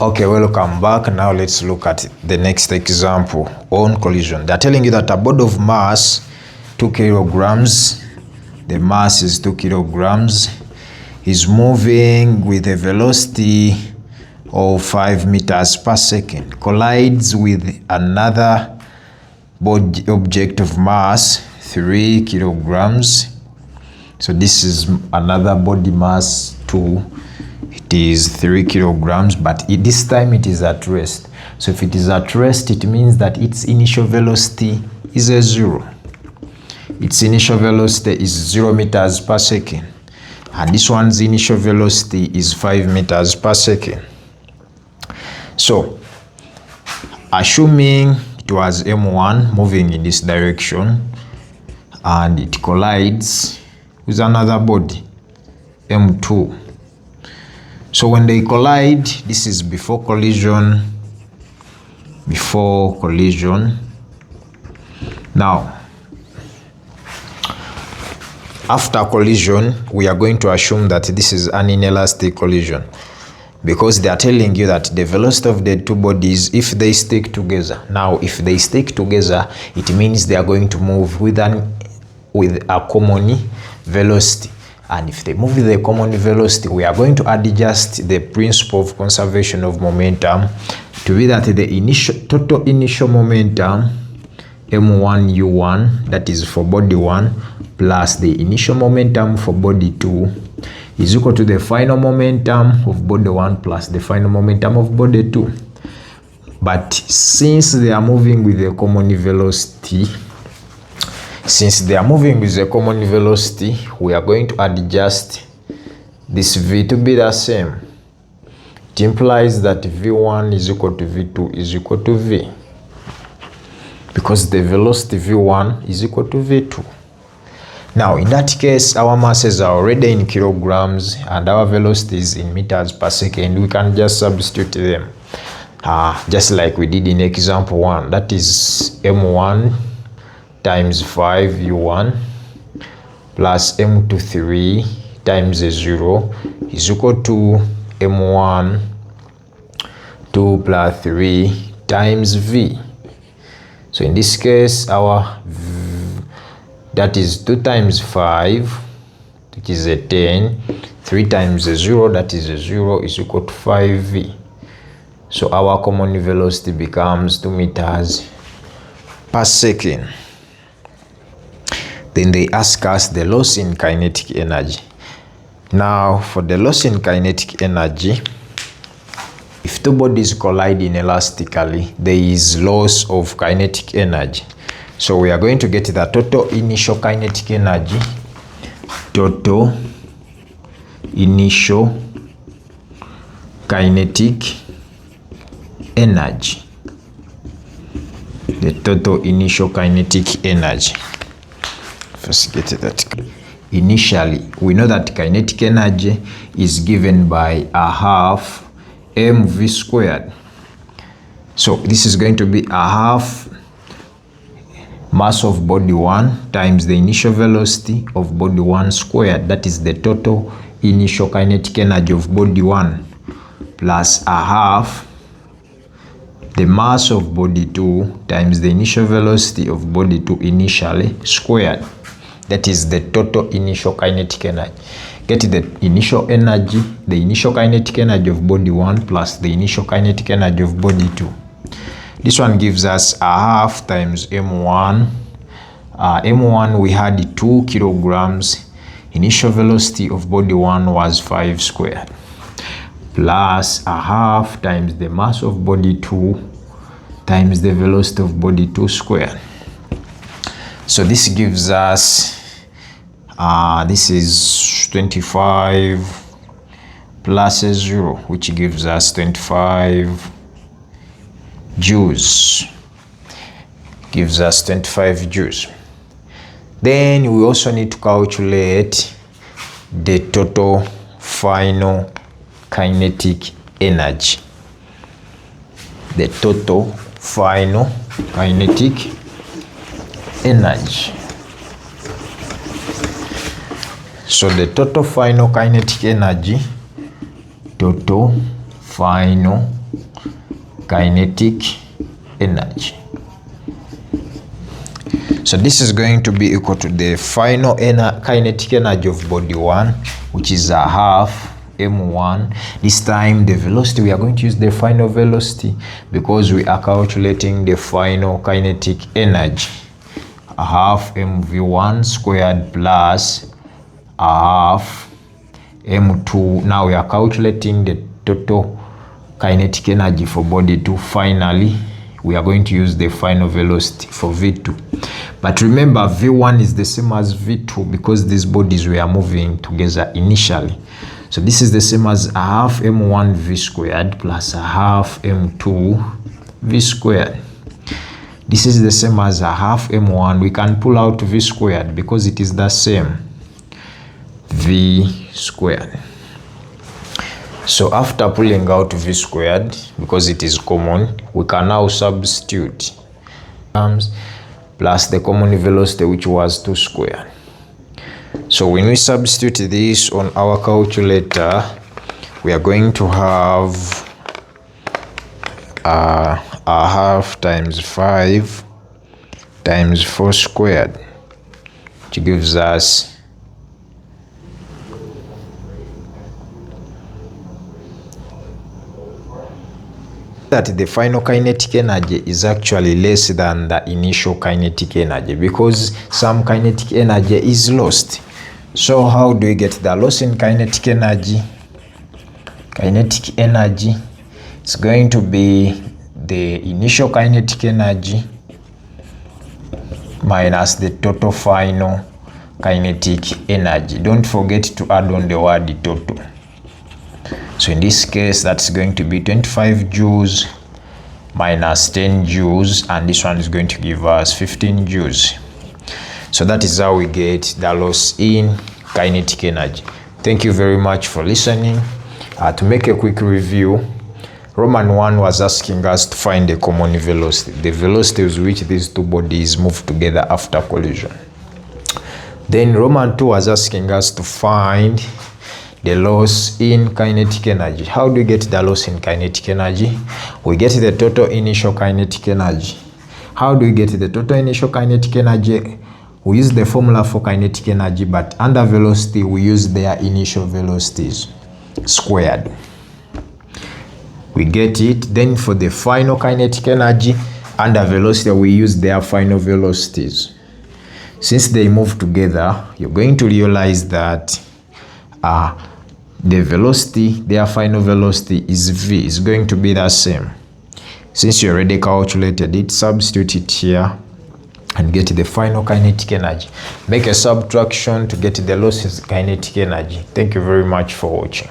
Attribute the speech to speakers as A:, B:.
A: Okay, welcome back. Now let's look at the next example on collision. They're telling you that a body of mass 2 kilograms, the mass is 2 kilograms, is moving with a velocity of 5 meters per second, collides with another body object of mass 3 kilograms. So this is another body mass 2. It is 3 kilograms, but this time it is at rest. So if it is at rest, it means that its initial velocity is a 0. Its initial velocity is 0 meters per second. And this one's initial velocity is 5 meters per second. So, assuming it was M1 moving in this direction, and it collides with another body, M2. So when they collide, this is before collision. Now, after collision, we are going to assume that this is an inelastic collision, because they are telling you that the velocity of the two bodies, if they stick together. Now, if they stick together, it means they are going to move with a common velocity. And if they move with a common velocity, we are going to adjust the principle of conservation of momentum to be that the total initial momentum m1 u1, that is for body 1, plus the initial momentum for body 2 is equal to the final momentum of body 1 plus the final momentum of body 2. But since they are moving with a common velocity, we are going to adjust this V to be the same. It implies that V1 is equal to V2 is equal to V, because the velocity V1 is equal to V2. Now, in that case, our masses are already in kilograms and our velocity is in meters per second. We can just substitute them, just like we did in example 1. That is M1 times 5 u1 plus m2 3 times 0 is equal to m1 2 plus 3 times v. So in this case, our that is 2 times 5, which is a 10, 3 times 0, that is a 0, is equal to 5v. So our common velocity becomes 2 meters per second. Then they ask us the loss in kinetic energy. Now, for the loss in kinetic energy, if two bodies collide inelastically, there is loss of kinetic energy. So we are going to get the total initial kinetic energy. Total initial kinetic energy. The total initial kinetic energy. First get that. Initially, we know that kinetic energy is given by a half mv squared. So this is going to be a half mass of body 1 times the initial velocity of body 1 squared. That is the total initial kinetic energy of body 1 plus a half the mass of body 2 times the initial velocity of body 2 initially squared. That is the total initial kinetic energy. Get the initial energy, the initial kinetic energy of body 1 plus the initial kinetic energy of body 2. This one gives us a half times m1. M1 we had 2 kilograms. Initial velocity of body 1 was 5 squared. Plus a half times the mass of body 2 times the velocity of body 2 squared. So this gives us, this is 25 plus a 0, which gives us 25 joules. Gives us 25 joules. Then we also need to calculate the total final kinetic energy. The total final kinetic energy. So the total final kinetic energy, total final kinetic energy. So this is going to be equal to the final kinetic energy of body 1, which is a half m1. This time the velocity, we are going to use the final velocity because we are calculating the final kinetic energy. A half mv1 squared plus a half m2. Now we are calculating the total kinetic energy for body 2. Finally, we are going to use the final velocity for V2. But remember, V1 is the same as V2 because these bodies were moving together initially. So this is the same as a half m1 v squared plus a half m2 v squared. This is the same as a half m1. We can pull out v squared because it is the same, v squared. So after pulling out v squared, because it is common, we can now substitute plus the common velocity, which was 2 squared. So when we substitute this on our calculator, we are going to have a half times 5 times 4 squared, which gives us that the final kinetic energy is actually less than the initial kinetic energy because some kinetic energy is lost. So how do we get the loss in kinetic energy? Kinetic energy is going to be the initial kinetic energy minus the total final kinetic energy. Don't forget to add on the word total. So in this case, that's going to be 25 joules minus 10 joules, and this one is going to give us 15 joules. So that is how we get the loss in kinetic energy. Thank you very much for listening. To make a quick review, Roman 1 was asking us to find the common velocity, the velocity with which these two bodies move together after collision. Then Roman 2 was asking us to find the loss in kinetic energy. How do we get the loss in kinetic energy? We get the total initial kinetic energy. How do we get the total initial kinetic energy? We use the formula for kinetic energy, but under velocity, we use their initial velocities squared. We get it. Then for the final kinetic energy, under velocity, we use their final velocities. Since they move together, you're going to realize that the velocity, their final velocity is v, is going to be the same. Since you already calculated it, substitute it here and get the final kinetic energy. Make a subtraction to get the losses kinetic energy. Thank you very much for watching.